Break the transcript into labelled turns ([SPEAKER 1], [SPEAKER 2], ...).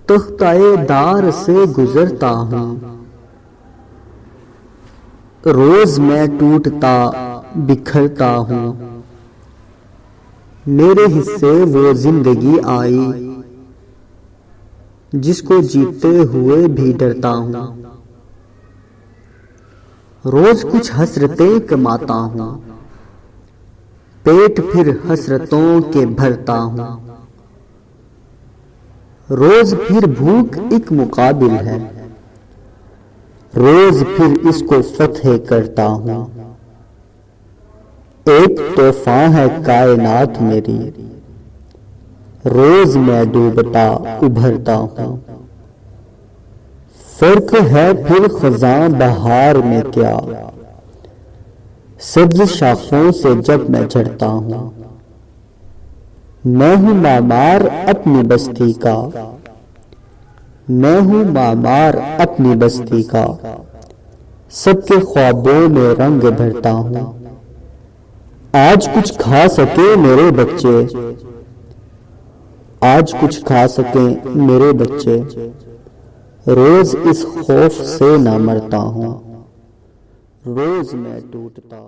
[SPEAKER 1] تختائے دار سے گزرتا ہوں، روز میں ٹوٹتا بکھرتا ہوں، میرے حصے وہ زندگی آئی جس کو جیتے ہوئے بھی ڈرتا ہوں، روز کچھ حسرتیں کماتا ہوں، پیٹ پھر حسرتوں کے بھرتا ہوں، روز پھر بھوک ایک مقابل ہے، روز پھر اس کو فتح کرتا ہوں، ایک طوفان ہے کائنات میری، روز میں ڈوبتا ابھرتا ہوں، فرق ہے پھر خزاں بہار میں کیا، سبز شاخوں سے جب میں جھڑتا ہوں، میں ہوں معمار اپنی بستی کا، میں ہوں معمار اپنی بستی کا، سب کے خوابوں میں رنگ بھرتا ہوں، آج کچھ کھا سکے میرے بچے، آج کچھ کھا سکیں میرے بچے، روز اس خوف سے نہ مرتا ہوں، روز میں ٹوٹتا